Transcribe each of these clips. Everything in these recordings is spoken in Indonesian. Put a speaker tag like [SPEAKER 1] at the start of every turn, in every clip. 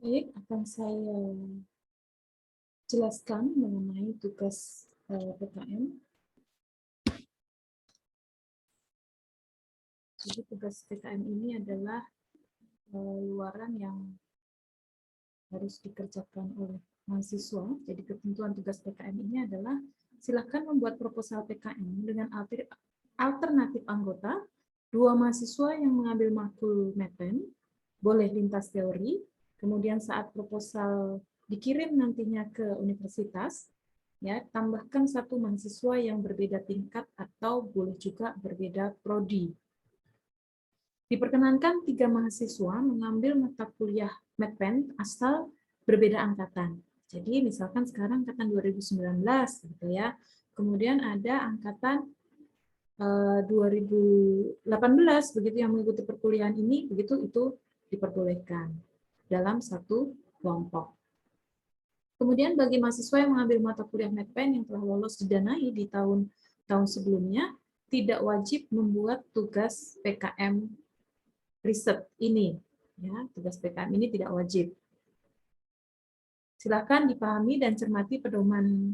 [SPEAKER 1] Baik, akan saya jelaskan mengenai tugas PKM. Jadi tugas PKM ini adalah luaran yang harus dikerjakan oleh mahasiswa. Jadi ketentuan tugas PKM ini adalah silakan membuat proposal PKM dengan alternatif anggota, 2 mahasiswa yang mengambil makul MEPEN, boleh lintas teori, kemudian saat proposal dikirim nantinya ke universitas, ya tambahkan 1 mahasiswa yang berbeda tingkat atau boleh juga berbeda prodi. Diperkenankan 3 mahasiswa mengambil mata kuliah MEPEN asal berbeda angkatan. Jadi misalkan sekarang angkatan 2019 gitu ya. Kemudian ada angkatan 2018 begitu yang mengikuti perkuliahan ini, begitu itu diperbolehkan dalam satu kelompok. Kemudian bagi mahasiswa yang mengambil mata kuliah MEPEN yang telah lolos didanai di tahun sebelumnya, tidak wajib membuat tugas PKM riset ini. Ya, tugas PKM ini tidak wajib. Silakan dipahami dan cermati pedoman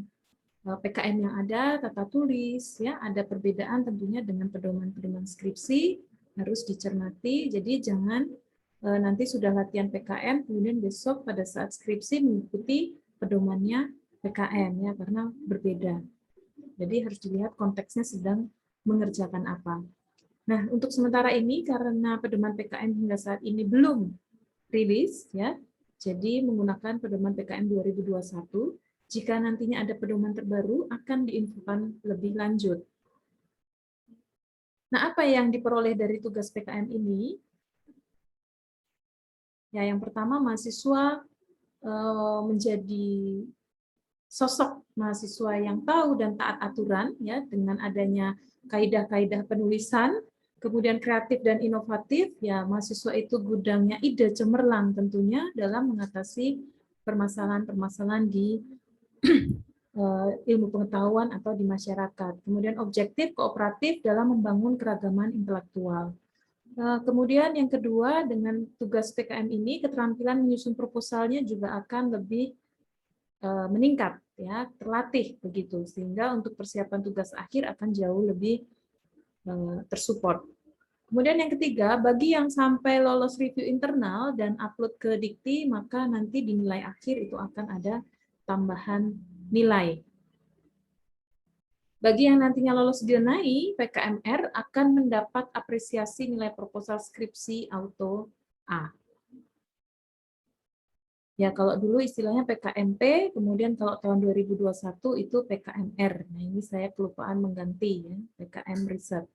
[SPEAKER 1] PKM yang ada, tata tulis, ya ada perbedaan tentunya dengan pedoman-pedoman skripsi, harus dicermati. Jadi jangan nanti sudah latihan PKM, kemudian besok pada saat skripsi mengikuti pedomannya PKM, ya karena berbeda. Jadi harus dilihat konteksnya sedang mengerjakan apa. Nah, untuk sementara ini karena pedoman PKM hingga saat ini belum rilis, ya, jadi menggunakan pedoman PKM 2021. Jika nantinya ada pedoman terbaru, akan diinfokan lebih lanjut. Nah, apa yang diperoleh dari tugas PKM ini? Ya, yang pertama mahasiswa menjadi sosok mahasiswa yang tahu dan taat aturan, ya, dengan adanya kaidah-kaidah penulisan, kemudian kreatif dan inovatif, ya mahasiswa itu gudangnya ide cemerlang tentunya dalam mengatasi permasalahan-permasalahan di ilmu pengetahuan atau di masyarakat. Kemudian objektif, kooperatif dalam membangun keragaman intelektual. Kemudian yang kedua, dengan tugas PKM ini, keterampilan menyusun proposalnya juga akan lebih meningkat, ya, terlatih begitu, sehingga untuk persiapan tugas akhir akan jauh lebih tersupport. Kemudian yang ketiga, bagi yang sampai lolos review internal dan upload ke Dikti, maka nanti di nilai akhir itu akan ada tambahan nilai. Bagi yang nantinya lolos didanai, PKMR akan mendapat apresiasi nilai proposal skripsi auto A. Ya, kalau dulu istilahnya PKMP, kemudian kalau tahun 2021 itu PKMR. Nah, ini saya kelupaan mengganti, ya, PKM Riset.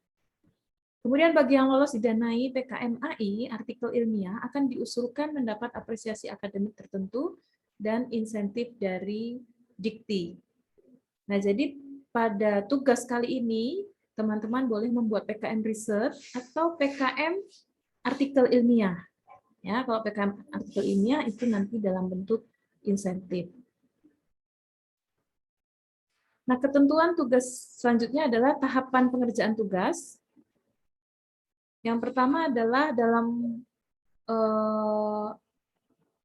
[SPEAKER 1] Kemudian bagi yang lolos didanai PKMAI, artikel ilmiah akan diusulkan mendapat apresiasi akademik tertentu dan insentif dari Dikti. Nah, jadi pada tugas kali ini, teman-teman boleh membuat PKM Research atau PKM artikel ilmiah. Ya, kalau PKM artikel ilmiah itu nanti dalam bentuk insentif. Nah, ketentuan tugas selanjutnya adalah tahapan pengerjaan tugas. Yang pertama adalah dalam 2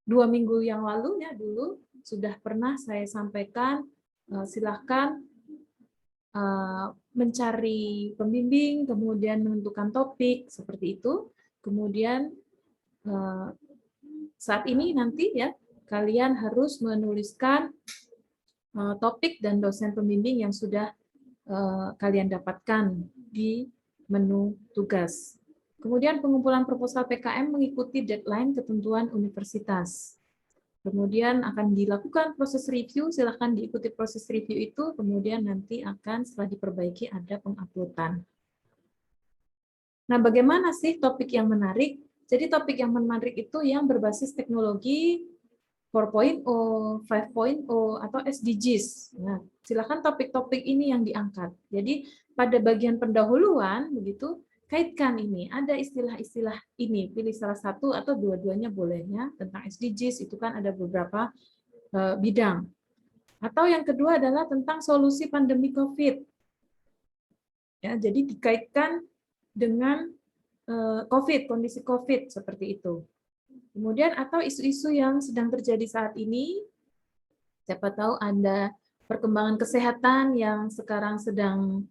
[SPEAKER 1] minggu yang lalu, ya dulu sudah pernah saya sampaikan, silahkan mencari pembimbing, kemudian menentukan topik seperti itu. Kemudian saat ini nanti ya kalian harus menuliskan topik dan dosen pembimbing yang sudah kalian dapatkan di menu tugas. Kemudian pengumpulan proposal PKM mengikuti deadline ketentuan universitas. Kemudian akan dilakukan proses review, silahkan diikuti proses review itu, kemudian nanti akan setelah diperbaiki ada penguploadan. Nah, bagaimana sih topik yang menarik? Jadi topik yang menarik itu yang berbasis teknologi 4.0, 5.0, atau SDGs. Nah, silakan topik-topik ini yang diangkat. Jadi pada bagian pendahuluan, begitu, kaitkan ini. Ada istilah-istilah ini, pilih salah satu atau dua-duanya bolehnya. Tentang SDGs itu kan ada beberapa bidang. Atau yang kedua adalah tentang solusi pandemi COVID. Ya, jadi dikaitkan dengan COVID, kondisi COVID seperti itu. Kemudian atau isu-isu yang sedang terjadi saat ini, siapa tahu ada perkembangan kesehatan yang sekarang sedang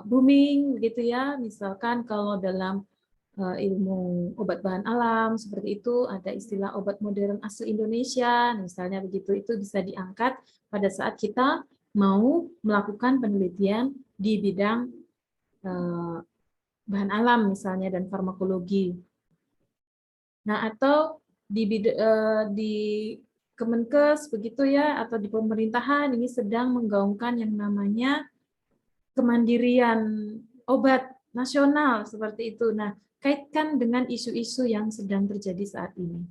[SPEAKER 1] booming begitu ya. Misalkan kalau dalam ilmu obat bahan alam seperti itu ada istilah obat modern asli Indonesia, misalnya begitu, itu bisa diangkat pada saat kita mau melakukan penelitian di bidang bahan alam misalnya dan farmakologi. Nah, atau di Kemenkes begitu ya, atau di pemerintahan ini sedang menggaungkan yang namanya kemandirian obat nasional seperti itu. Nah, kaitkan dengan isu-isu yang sedang terjadi saat ini.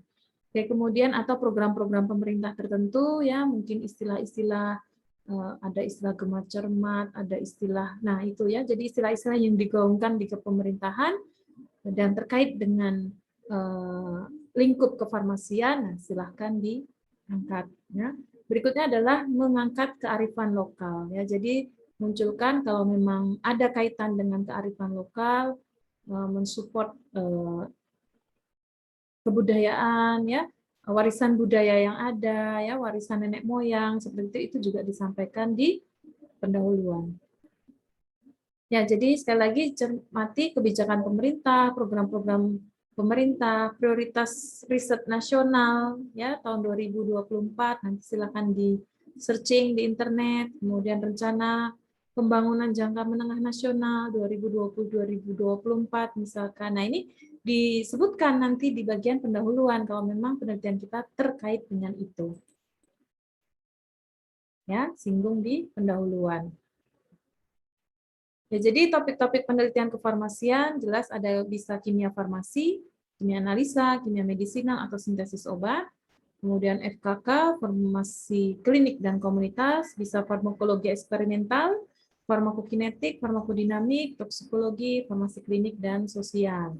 [SPEAKER 1] Oke, kemudian atau program-program pemerintah tertentu ya, mungkin istilah-istilah ada istilah gemar cermat, ada istilah, nah itu ya, jadi istilah-istilah yang digaungkan di kepemerintahan dan terkait dengan lingkup kefarmasian, nah silahkan diangkat. Ya. Berikutnya adalah mengangkat kearifan lokal. Ya, jadi munculkan kalau memang ada kaitan dengan kearifan lokal, mensupport kebudayaan, ya, warisan budaya yang ada, ya, warisan nenek moyang seperti itu juga disampaikan di pendahuluan. Ya, jadi sekali lagi cermati kebijakan pemerintah, program-program pemerintah, prioritas riset nasional ya tahun 2024, nanti silakan di searching di internet, kemudian rencana pembangunan jangka menengah nasional 2020-2024 misalkan. Nah, ini disebutkan nanti di bagian pendahuluan kalau memang penelitian kita terkait dengan itu. Ya, singgung di pendahuluan. Ya, jadi topik-topik penelitian kefarmasian jelas ada bisa kimia farmasi, kimia analisa, kimia medisinal atau sintesis obat, kemudian FKK, farmasi klinik dan komunitas, bisa farmakologi eksperimental, farmakokinetik, farmakodinamik, toksikologi, farmasi klinik dan sosial.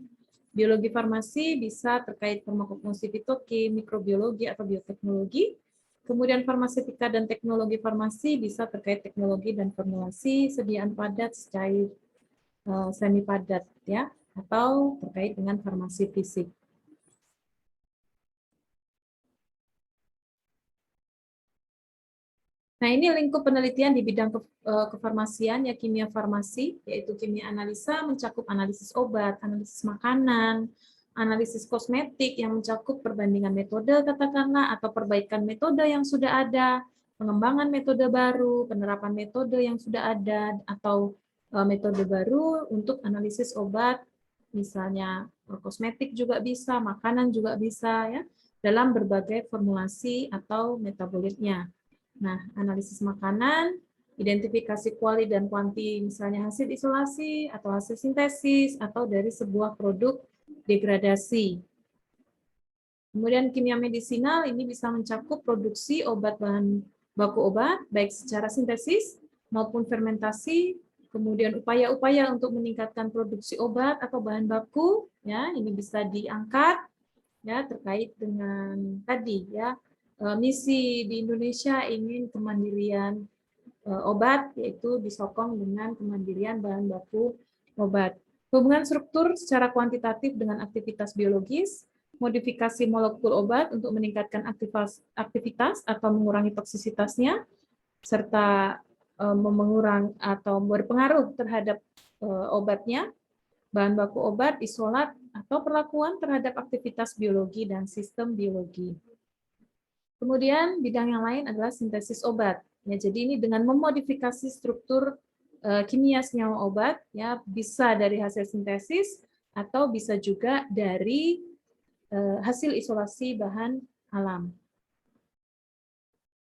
[SPEAKER 1] Biologi farmasi bisa terkait farmakofungsi fitokim, mikrobiologi atau bioteknologi. Kemudian farmaseutika dan teknologi farmasi bisa terkait teknologi dan formulasi, sediaan padat, cair, semi padat ya, atau terkait dengan farmasi fisik. Nah, ini lingkup penelitian di bidang kefarmasian ya, kimia farmasi, yaitu kimia analisa mencakup analisis obat, analisis makanan, analisis kosmetik yang mencakup perbandingan metode katakanlah atau perbaikan metode yang sudah ada, pengembangan metode baru, penerapan metode yang sudah ada atau metode baru untuk analisis obat, misalnya kosmetik juga bisa, makanan juga bisa ya, dalam berbagai formulasi atau metabolitnya. Nah, analisis makanan, identifikasi kuali dan kuanti, misalnya hasil isolasi atau hasil sintesis atau dari sebuah produk degradasi. Kemudian kimia medisinal ini bisa mencakup produksi obat bahan baku obat, baik secara sintesis maupun fermentasi, kemudian upaya-upaya untuk meningkatkan produksi obat atau bahan baku, ya ini bisa diangkat ya terkait dengan tadi ya misi di Indonesia ingin kemandirian obat, yaitu disokong dengan kemandirian bahan baku obat. Hubungan struktur secara kuantitatif dengan aktivitas biologis, modifikasi molekul obat untuk meningkatkan aktivitas atau mengurangi toksisitasnya, serta mengurang atau berpengaruh terhadap obatnya, bahan baku obat, isolat, atau perlakuan terhadap aktivitas biologi dan sistem biologi. Kemudian bidang yang lain adalah sintesis obat. Ya, jadi ini dengan memodifikasi struktur kimia senyawa obat, ya bisa dari hasil sintesis atau bisa juga dari hasil isolasi bahan alam.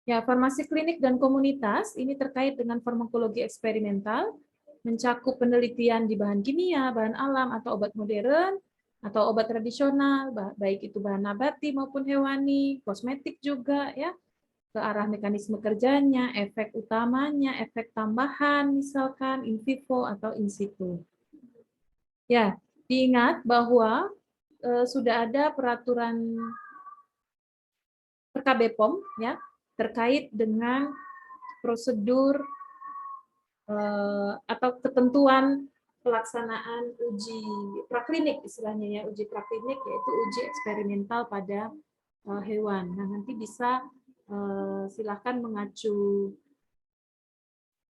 [SPEAKER 1] Ya, farmasi klinik dan komunitas ini terkait dengan farmakologi eksperimental, mencakup penelitian di bahan kimia, bahan alam atau obat modern, atau obat tradisional, baik itu bahan nabati maupun hewani, kosmetik juga ya, ke arah mekanisme kerjanya, efek utamanya, efek tambahan misalkan in vivo atau in situ. Ya, diingat bahwa sudah ada peraturan PKB POM ya terkait dengan prosedur atau ketentuan pelaksanaan uji praklinik istilahnya ya, uji praklinik yaitu uji eksperimental pada hewan. Nah, nanti bisa silakan mengacu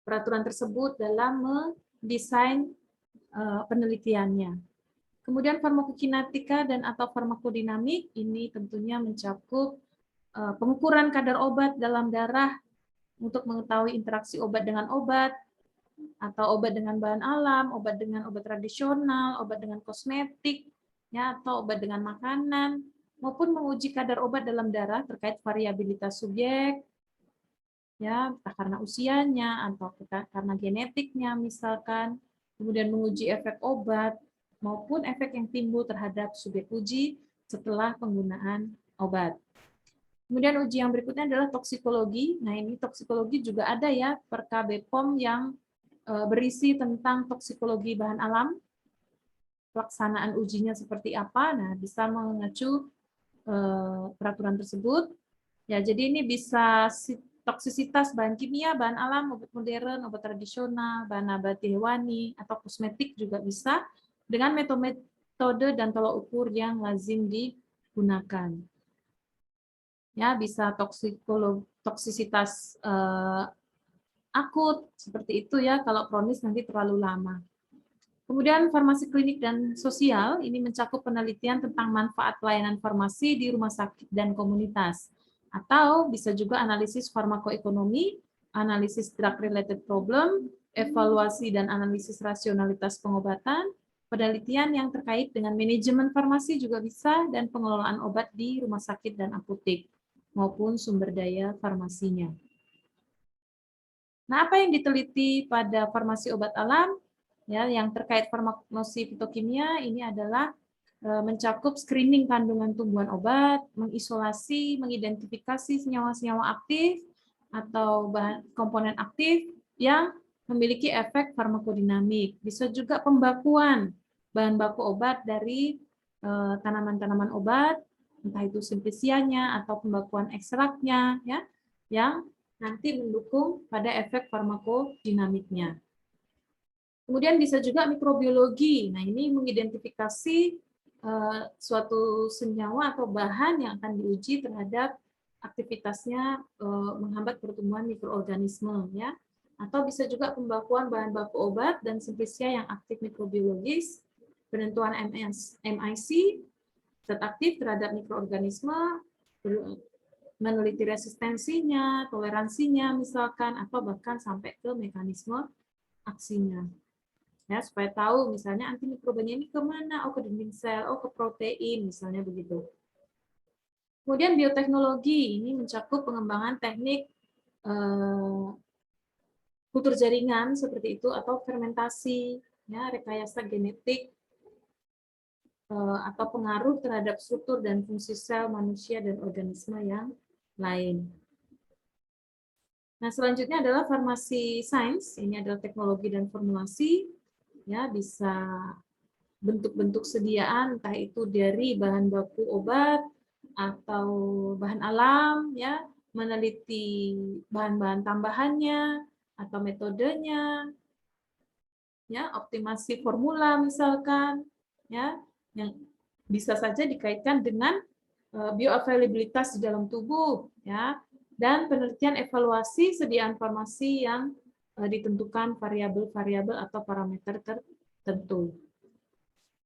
[SPEAKER 1] peraturan tersebut dalam mendesain penelitiannya. Kemudian farmakokinetika dan atau farmakodinamik ini tentunya mencakup pengukuran kadar obat dalam darah untuk mengetahui interaksi obat dengan obat, atau obat dengan bahan alam, obat dengan obat tradisional, obat dengan kosmetik, ya, atau obat dengan makanan, maupun menguji kadar obat dalam darah terkait variabilitas subjek, ya, entah karena usianya atau karena genetiknya misalkan, kemudian menguji efek obat maupun efek yang timbul terhadap subjek uji setelah penggunaan obat. Kemudian uji yang berikutnya adalah toksikologi. Nah, ini toksikologi juga ada ya per KBPOM yang berisi tentang toksikologi bahan alam, pelaksanaan ujinya seperti apa. Nah, bisa mengacu peraturan tersebut. Ya, jadi ini bisa toksisitas bahan kimia, bahan alam, obat modern, obat tradisional, bahan nabati hewani, atau kosmetik juga bisa dengan metode dan tolak ukur yang lazim digunakan. Ya, bisa toksisitas akut seperti itu ya, kalau kronis nanti terlalu lama. Kemudian farmasi klinik dan sosial ini mencakup penelitian tentang manfaat pelayanan farmasi di rumah sakit dan komunitas. Atau bisa juga analisis farmakoekonomi, analisis drug related problem, evaluasi dan analisis rasionalitas pengobatan, penelitian yang terkait dengan manajemen farmasi juga bisa, dan pengelolaan obat di rumah sakit dan apotek maupun sumber daya farmasinya. Nah, apa yang diteliti pada farmasi obat alam? Ya, yang terkait farmakologi fitokimia ini adalah mencakup screening kandungan tumbuhan obat, mengisolasi, mengidentifikasi senyawa-senyawa aktif atau bahan komponen aktif yang memiliki efek farmakodinamik. Bisa juga pembakuan bahan baku obat dari tanaman-tanaman obat, entah itu simplicianya atau pembakuan ekstraknya, ya, yang nanti mendukung pada efek farmakodinamiknya. Kemudian bisa juga mikrobiologi. Nah, ini mengidentifikasi suatu senyawa atau bahan yang akan diuji terhadap aktivitasnya menghambat pertumbuhan mikroorganisme, ya. Atau bisa juga pembakuan bahan baku obat dan simplicia yang aktif mikrobiologis, penentuan MIC, zat aktif terhadap mikroorganisme, meneliti resistensinya, toleransinya misalkan, atau bahkan sampai ke mekanisme aksinya. Ya, supaya tahu misalnya antimikrobanya ini kemana, oh ke dinding sel, oh ke protein, misalnya begitu. Kemudian bioteknologi ini mencakup pengembangan teknik kultur jaringan seperti itu, atau fermentasi, ya, rekayasa genetik, atau pengaruh terhadap struktur dan fungsi sel manusia dan organisme yang lain. Nah, selanjutnya adalah farmasi sains. Ini adalah teknologi dan formulasi. Ya, bisa bentuk-bentuk sediaan, entah itu dari bahan baku obat atau bahan alam, ya, meneliti bahan-bahan tambahannya atau metodenya, ya, optimasi formula misalkan, ya, yang bisa saja dikaitkan dengan bioavailabilitas di dalam tubuh, ya, dan penelitian evaluasi sediaan farmasi yang ditentukan variabel-variabel atau parameter tertentu.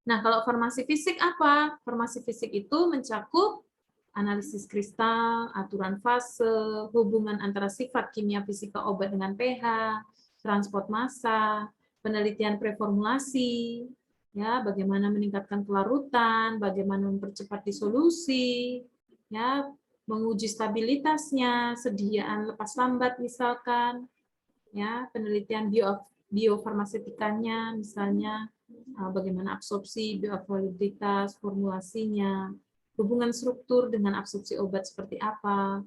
[SPEAKER 1] Nah, kalau farmasi fisik apa? Farmasi fisik itu mencakup analisis kristal, aturan fase, hubungan antara sifat kimia fisika obat dengan pH, transport massa, penelitian preformulasi, ya, bagaimana meningkatkan kelarutan, bagaimana mempercepat disolusi, ya, menguji stabilitasnya, sediaan lepas lambat misalkan, ya, penelitian biofarmasetikanya misalnya, bagaimana absorpsi, bioavailabilitas, formulasinya, hubungan struktur dengan absorpsi obat seperti apa,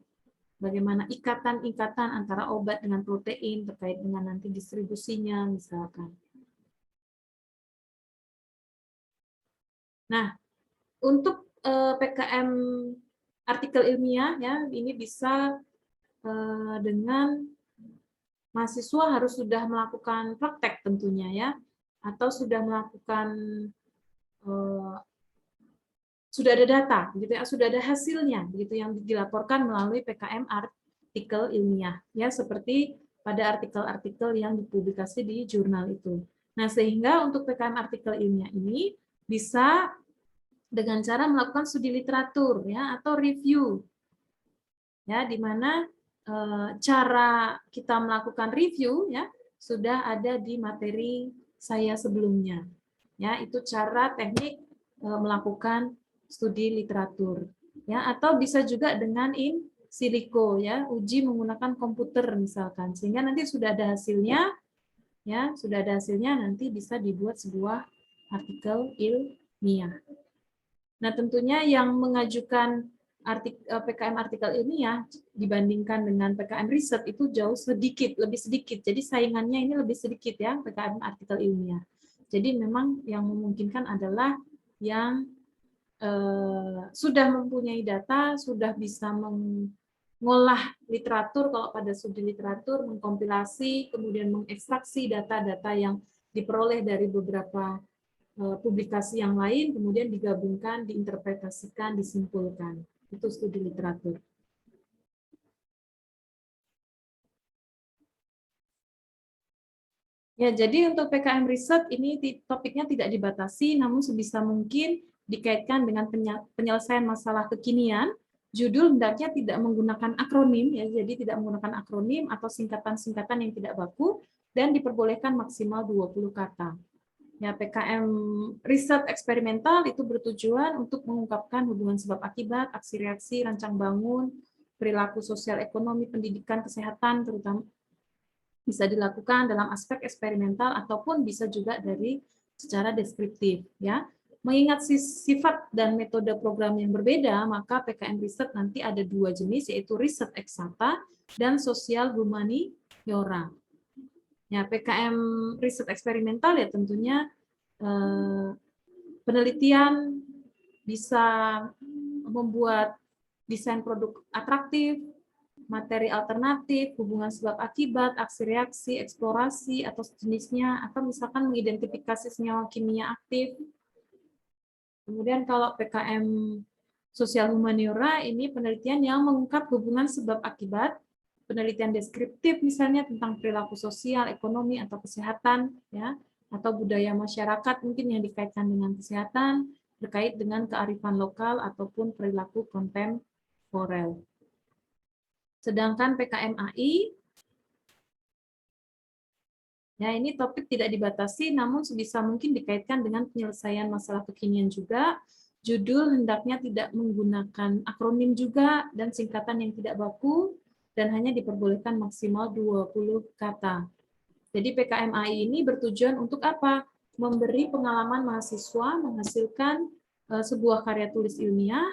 [SPEAKER 1] bagaimana ikatan-ikatan antara obat dengan protein terkait dengan nanti distribusinya misalkan. Nah, untuk PKM artikel ilmiah, ya, ini bisa dengan mahasiswa harus sudah melakukan praktek tentunya, ya. atau sudah melakukan sudah ada data, gitu ya, sudah ada hasilnya, gitu yang dilaporkan melalui PKM artikel ilmiah, ya seperti pada artikel-artikel yang dipublikasi di jurnal itu. Nah, sehingga untuk PKM artikel ilmiah ini bisa dengan cara melakukan studi literatur, ya, atau review, ya, di mana cara kita melakukan review, ya, sudah ada di materi saya sebelumnya, ya, itu cara teknik melakukan studi literatur, ya, atau bisa juga dengan in silico, ya, uji menggunakan komputer misalkan, sehingga nanti sudah ada hasilnya, ya, sudah ada hasilnya, nanti bisa dibuat sebuah artikel ilmiah. Nah, tentunya yang mengajukan PKM artikel ilmiah dibandingkan dengan PKM riset itu jauh sedikit, lebih sedikit. Jadi saingannya ini lebih sedikit ya PKM artikel ilmiah. Jadi memang yang memungkinkan adalah yang sudah mempunyai data, sudah bisa mengolah literatur, kalau pada studi literatur, mengkompilasi, kemudian mengekstraksi data-data yang diperoleh dari beberapa publikasi yang lain, kemudian digabungkan, diinterpretasikan, disimpulkan. Itu studi literatur. Ya, jadi untuk PKM riset ini topiknya tidak dibatasi, namun sebisa mungkin dikaitkan dengan penyelesaian masalah kekinian. Judul hendaknya tidak menggunakan akronim, ya, jadi tidak menggunakan akronim atau singkatan-singkatan yang tidak baku, dan diperbolehkan maksimal 20 kata. Ya, PKM riset eksperimental itu bertujuan untuk mengungkapkan hubungan sebab akibat, aksi reaksi, rancang bangun, perilaku sosial ekonomi, pendidikan, kesehatan, terutama bisa dilakukan dalam aspek eksperimental ataupun bisa juga dari secara deskriptif, ya. Mengingat sifat dan metode program yang berbeda, maka PKM riset nanti ada dua jenis, yaitu riset eksakta dan sosial humaniora. Ya, PKM riset eksperimental ya tentunya penelitian bisa membuat desain produk atraktif, materi alternatif, hubungan sebab akibat, aksi reaksi, eksplorasi atau jenisnya, atau misalkan mengidentifikasi senyawa kimia aktif. Kemudian kalau PKM sosial humaniora ini penelitian yang mengungkap hubungan sebab akibat, penelitian deskriptif misalnya tentang perilaku sosial, ekonomi atau kesehatan, ya, atau budaya masyarakat mungkin yang dikaitkan dengan kesehatan, terkait dengan kearifan lokal ataupun perilaku kontemporer. Sedangkan PKM AI, ya ini topik tidak dibatasi, namun sebisa mungkin dikaitkan dengan penyelesaian masalah kekinian juga. Judul hendaknya tidak menggunakan akronim juga dan singkatan yang tidak baku, dan hanya diperbolehkan maksimal 20 kata. Jadi PKM AI ini bertujuan untuk apa? Memberi pengalaman mahasiswa menghasilkan sebuah karya tulis ilmiah,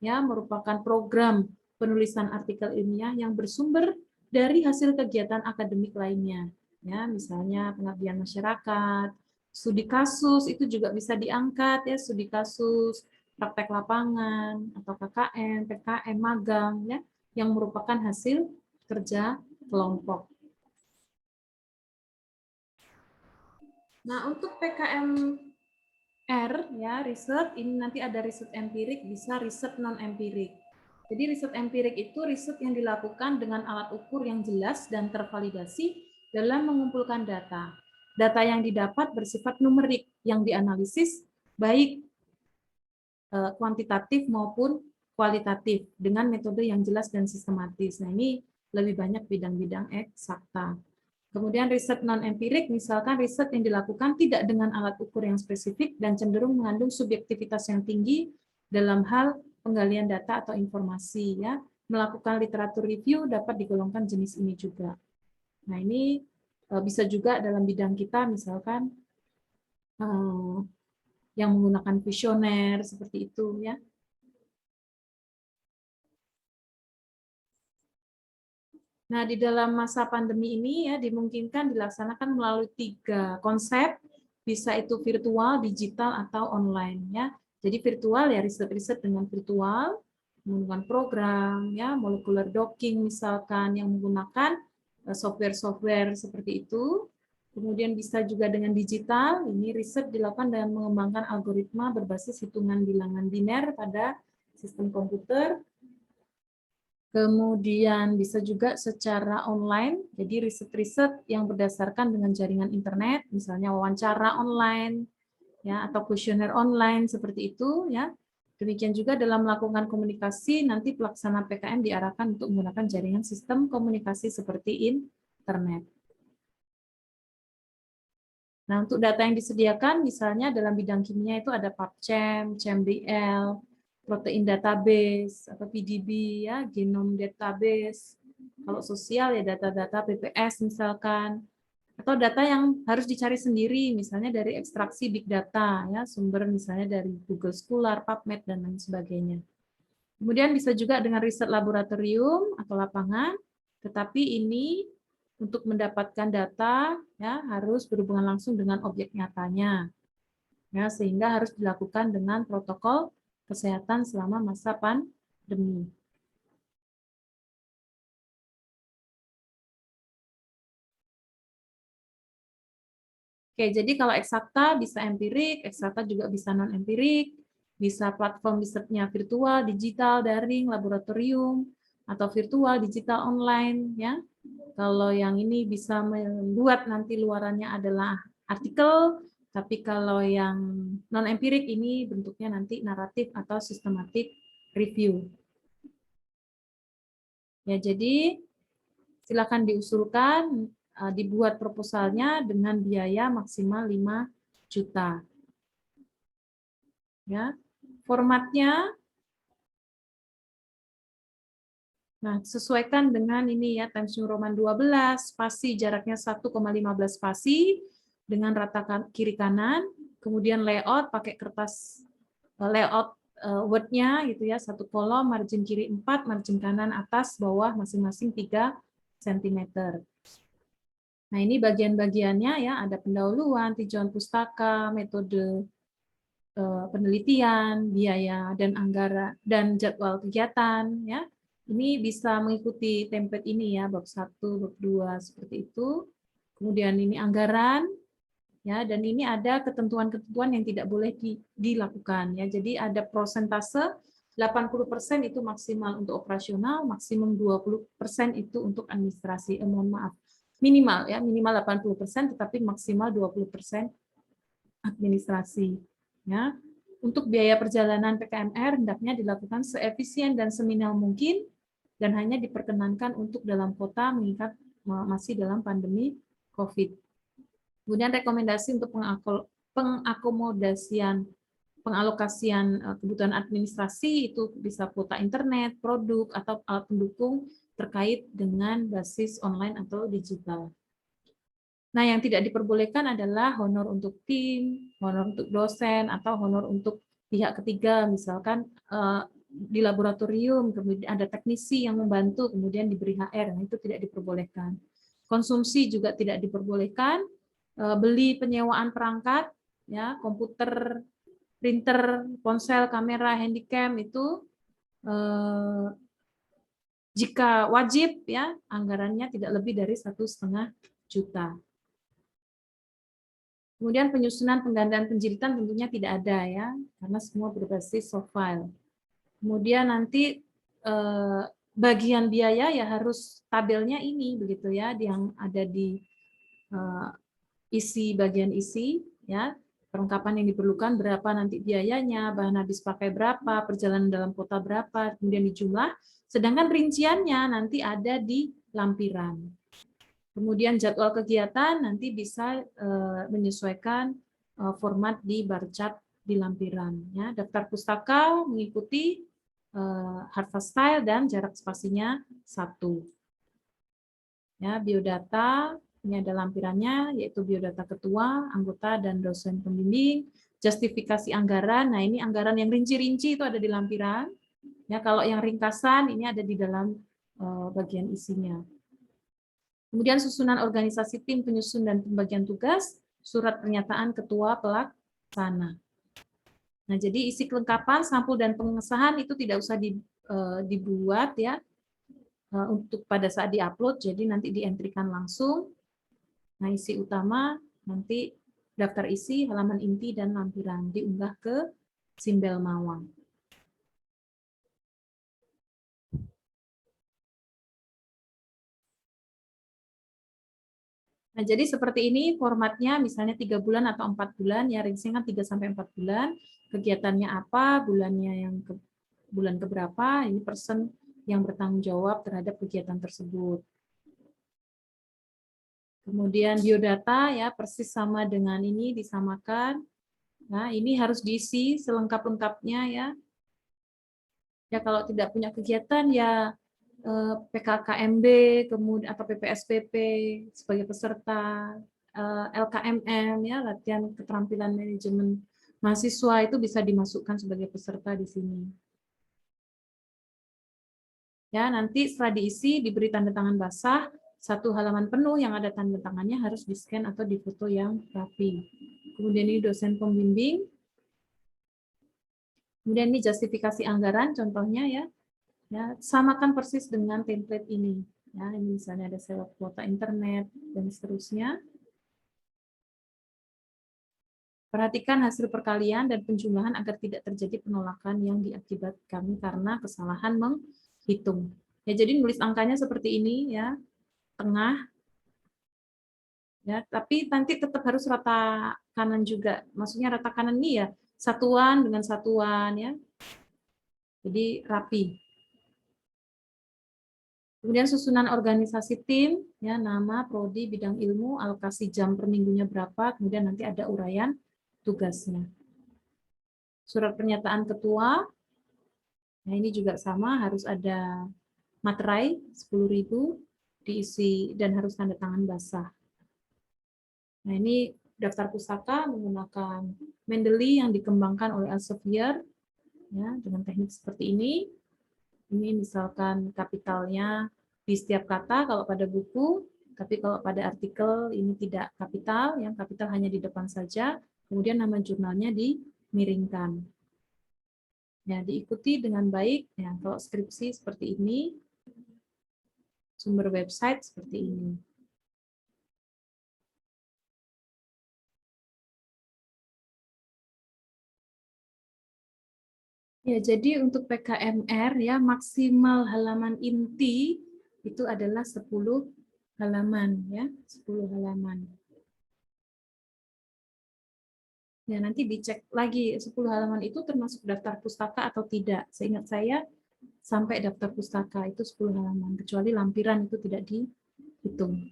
[SPEAKER 1] ya, merupakan program penulisan artikel ilmiah yang bersumber dari hasil kegiatan akademik lainnya, ya, misalnya pengabdian masyarakat, studi kasus itu juga bisa diangkat, ya, studi kasus, praktek lapangan atau KKN, PKM, magang, ya, yang merupakan hasil kerja kelompok. Nah, untuk PKM R, ya, riset, ini nanti ada riset empirik, bisa riset non-empirik. Jadi riset empirik itu riset yang dilakukan dengan alat ukur yang jelas dan tervalidasi dalam mengumpulkan data. Data yang didapat bersifat numerik yang dianalisis baik kuantitatif maupun kualitatif dengan metode yang jelas dan sistematis. Nah, ini lebih banyak bidang-bidang eksakta. Kemudian riset non-empirik, misalkan riset yang dilakukan tidak dengan alat ukur yang spesifik dan cenderung mengandung subjektivitas yang tinggi dalam hal penggalian data atau informasi. Ya, melakukan literatur review dapat digolongkan jenis ini juga. Nah, ini bisa juga dalam bidang kita, misalkan yang menggunakan kuesioner seperti itu, ya. Nah, di dalam masa pandemi ini ya dimungkinkan dilaksanakan melalui 3 konsep, bisa itu virtual, digital, atau online, ya. Jadi virtual ya riset-riset dengan virtual, menggunakan program, ya, molecular docking misalkan yang menggunakan software-software seperti itu. Kemudian bisa juga dengan digital, ini riset dilakukan dengan mengembangkan algoritma berbasis hitungan bilangan biner pada sistem komputer. Kemudian bisa juga secara online, jadi riset-riset yang berdasarkan dengan jaringan internet, misalnya wawancara online, ya, atau kuesioner online seperti itu, ya. Demikian juga dalam melakukan komunikasi, nanti pelaksana PKM diarahkan untuk menggunakan jaringan sistem komunikasi seperti internet. Nah, untuk data yang disediakan, misalnya dalam bidang kimia itu ada PubChem, ChemDL, protein database, atau PDB, ya, genome database. Kalau sosial, ya data-data PPS misalkan. Atau data yang harus dicari sendiri, misalnya dari ekstraksi big data, ya, sumber misalnya dari Google Scholar, PubMed, dan lain sebagainya. Kemudian bisa juga dengan riset laboratorium atau lapangan, tetapi ini untuk mendapatkan data ya harus berhubungan langsung dengan objek nyatanya, ya, sehingga harus dilakukan dengan protokol kesehatan selama masa pandemi. Oke, jadi kalau eksakta bisa empirik, eksakta juga bisa non empirik, bisa platform risetnya virtual, digital, daring, laboratorium, atau virtual, digital, online, ya. Kalau yang ini bisa membuat nanti luarannya adalah artikel, tapi kalau yang non-empirik ini bentuknya nanti naratif atau systematic review. Ya, jadi silakan diusulkan, dibuat proposalnya dengan biaya maksimal 5 juta. Ya, formatnya, nah, sesuaikan dengan ini ya, Times New Roman 12, spasi jaraknya 1,15 spasi dengan rata kiri kanan, kemudian layout pakai kertas layout Word-nya gitu ya, satu kolom, margin kiri 4, margin kanan atas bawah masing-masing 3 cm. Nah, ini bagian-bagiannya ya, ada pendahuluan, tinjauan pustaka, metode penelitian, biaya dan anggaran dan jadwal kegiatan ya. Ini bisa mengikuti template ini ya, bab 1, bab 2 seperti itu. Kemudian ini anggaran ya, dan ini ada ketentuan-ketentuan yang tidak boleh dilakukan ya. Jadi ada prosentase 80% itu maksimal untuk operasional, maksimum 20% itu untuk administrasi. Mohon maaf. Minimal ya, minimal 80% tetapi maksimal 20% administrasi ya. Untuk biaya perjalanan PKMR hendaknya dilakukan seefisien dan seminimal mungkin dan hanya diperkenankan untuk dalam kota mengingat masih dalam pandemi COVID. Kemudian rekomendasi untuk pengakomodasian pengalokasian kebutuhan administrasi itu bisa kuota internet, produk, atau alat pendukung terkait dengan basis online atau digital. Nah, yang tidak diperbolehkan adalah honor untuk tim, honor untuk dosen, atau honor untuk pihak ketiga, misalkan di laboratorium, kemudian ada teknisi yang membantu, kemudian diberi HR, nah, itu tidak diperbolehkan. Konsumsi juga tidak diperbolehkan, beli penyewaan perangkat, ya, komputer, printer, ponsel, kamera, handycam itu jika wajib, ya, anggarannya tidak lebih dari 1,5 juta. Kemudian penyusunan penggandaan penjilitan tentunya tidak ada ya, karena semua berbasis soft file. Kemudian nanti bagian biaya ya harus tabelnya ini begitu ya, yang ada di isi bagian isi ya, perlengkapan yang diperlukan berapa nanti biayanya, bahan habis pakai berapa, perjalanan dalam kota berapa, kemudian dijumlah. Sedangkan rinciannya nanti ada di lampiran. Kemudian jadwal kegiatan nanti bisa menyesuaikan format di barcap di lampiran. Ya. Daftar pustaka mengikuti harfa style dan jarak spasinya 1. Ya, biodata, ini ada lampirannya, yaitu biodata ketua, anggota, dan dosen pembimbing. Justifikasi anggaran, nah ini anggaran yang rinci-rinci itu ada di lampiran. Ya, kalau yang ringkasan ini ada di dalam bagian isinya. Kemudian susunan organisasi tim penyusun dan pembagian tugas, surat pernyataan ketua pelaksana. Nah, jadi isi kelengkapan, sampul dan pengesahan itu tidak usah dibuat ya untuk pada saat diupload, jadi nanti dientrikan langsung. Nah, isi utama nanti daftar isi, halaman inti, dan lampiran diunggah ke Simbel Mawang. Nah, jadi seperti ini formatnya, misalnya 3 bulan atau 4 bulan, ya range-nya kan 3-4 bulan, kegiatannya apa, bulannya yang bulan keberapa, ini person yang bertanggung jawab terhadap kegiatan tersebut. Kemudian biodata, ya persis sama dengan ini, disamakan. Nah, ini harus diisi selengkap-lengkapnya, ya. Ya, kalau tidak punya kegiatan, ya PKKMB, kemudian atau PPSPP sebagai peserta, LKMM, ya latihan keterampilan manajemen mahasiswa itu bisa dimasukkan sebagai peserta di sini. Ya, nanti setelah diisi diberi tanda tangan basah, 1 halaman penuh yang ada tanda tangannya harus di-scan atau difoto yang rapi. Kemudian ini dosen pembimbing. Kemudian ini justifikasi anggaran contohnya, ya. Ya, samakan persis dengan template ini. Ya, ini misalnya ada sewa kuota internet dan seterusnya. Perhatikan hasil perkalian dan penjumlahan agar tidak terjadi penolakan yang diakibatkan karena kesalahan menghitung. Ya, jadi nulis angkanya seperti ini, ya, tengah. Ya, tapi nanti tetap harus rata kanan juga. Maksudnya rata kanan ini ya satuan dengan satuan, ya. Jadi rapi. Kemudian susunan organisasi tim, ya, nama, prodi, bidang ilmu, alokasi jam per minggunya berapa, kemudian nanti ada uraian tugasnya. Surat pernyataan ketua, nah ini juga sama, harus ada materai 10.000 diisi dan harus tanda tangan basah. Nah, ini daftar pustaka menggunakan Mendeley yang dikembangkan oleh Elsevier, ya, dengan teknik seperti ini. Ini misalkan kapitalnya di setiap kata kalau pada buku, tapi kalau pada artikel ini tidak kapital, yang kapital hanya di depan saja, kemudian nama jurnalnya dimiringkan. Ya, diikuti dengan baik, ya, kalau skripsi seperti ini, sumber website seperti ini. Ya, jadi untuk PKMR, ya, maksimal halaman inti itu adalah 10 halaman, ya, 10 halaman. Ya, nanti dicek lagi 10 halaman itu termasuk daftar pustaka atau tidak. Seingat saya sampai daftar pustaka itu 10 halaman, kecuali lampiran itu tidak dihitung.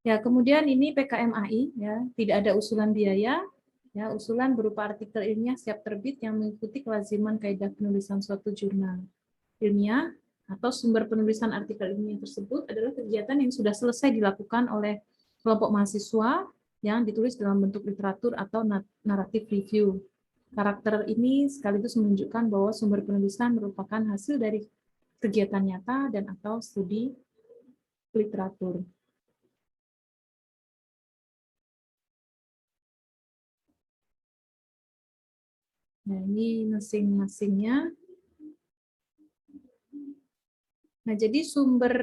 [SPEAKER 1] Ya, kemudian ini PKMAI, ya, tidak ada usulan biaya. Ya, usulan berupa artikel ilmiah siap terbit yang mengikuti kelaziman kaidah penulisan suatu jurnal ilmiah atau sumber penulisan artikel ilmiah tersebut adalah kegiatan yang sudah selesai dilakukan oleh kelompok mahasiswa yang ditulis dalam bentuk literatur atau naratif review. Karakter ini sekaligus menunjukkan bahwa sumber penulisan merupakan hasil dari kegiatan nyata dan atau studi literatur. Nah, ini masing-masingnya. Nah, jadi sumber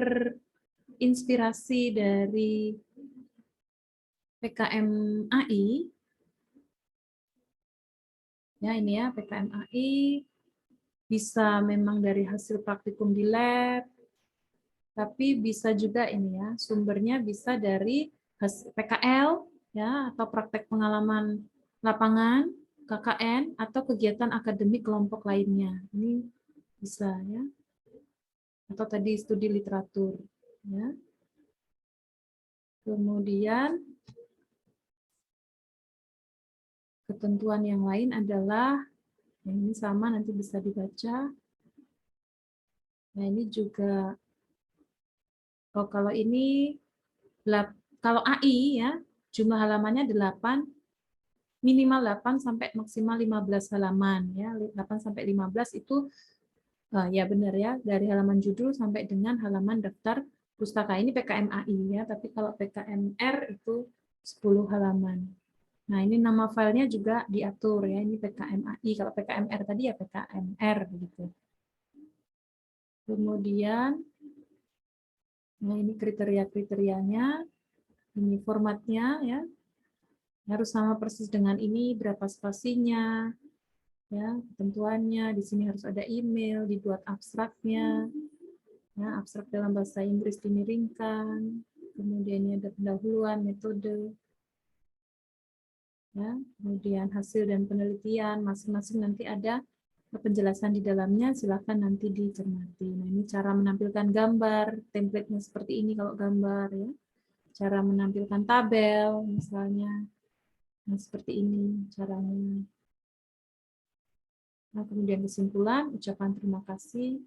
[SPEAKER 1] inspirasi dari PKMAI, ya ini ya PKMAI, bisa memang dari hasil praktikum di lab, tapi bisa juga ini ya, sumbernya bisa dari PKL, ya, atau praktek pengalaman lapangan, KKN, atau kegiatan akademik kelompok lainnya. Ini bisa ya. Atau tadi studi literatur. Ya. Kemudian ketentuan yang lain adalah, yang ini sama nanti bisa dibaca. Nah ini juga, oh kalau ini, kalau AI ya, jumlah halamannya 8, minimal 8 sampai maksimal 15 halaman ya. 8 sampai 15 itu ya benar ya, dari halaman judul sampai dengan halaman daftar pustaka. Ini PKMAI ya, tapi kalau PKMR itu 10 halaman. Nah, ini nama filenya juga diatur ya, ini PKMAI. Kalau PKMR tadi ya PKMR gitu. Kemudian nah ini kriteria-kriterianya. Ini formatnya ya, harus sama persis dengan ini, berapa spasinya, ya, ketentuannya. Di sini harus ada email, dibuat abstraknya, ya, abstrak dalam bahasa Inggris dimiringkan, kemudian ini ada pendahuluan, metode, ya, kemudian hasil dan penelitian, masing-masing nanti ada penjelasan di dalamnya, silakan nanti dicermati. Nah, ini cara menampilkan gambar, template-nya seperti ini kalau gambar, ya. Cara menampilkan tabel, misalnya, nah, seperti ini caranya. Nah, kemudian kesimpulan, ucapan terima kasih,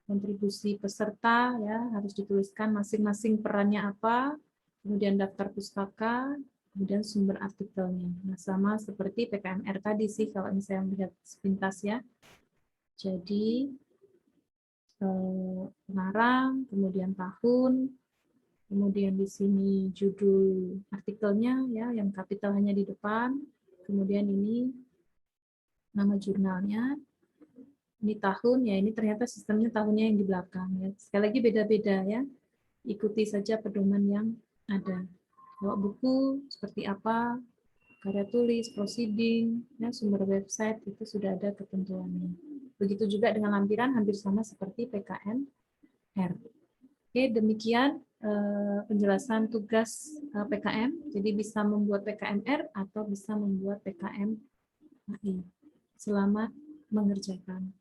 [SPEAKER 1] kontribusi peserta, ya, harus dituliskan masing-masing perannya apa, kemudian daftar pustaka, kemudian sumber artikelnya. Nah, sama seperti PKMR tadi sih, kalau misalnya melihat sepintas ya. Jadi, pengarang, kemudian tahun, kemudian di sini judul artikelnya ya, yang kapital hanya di depan, kemudian ini nama jurnalnya, ini tahun ya, ini ternyata sistemnya tahunnya yang di belakang ya. Sekali lagi beda-beda ya, ikuti saja pedoman yang ada. Kalau buku seperti apa, karya tulis, proceeding, ya, sumber website itu sudah ada ketentuannya. Begitu juga dengan lampiran, hampir sama seperti PKMR. Oke, demikian penjelasan tugas PKM. Jadi bisa membuat PKMR atau bisa membuat PKM HI. Selamat mengerjakan.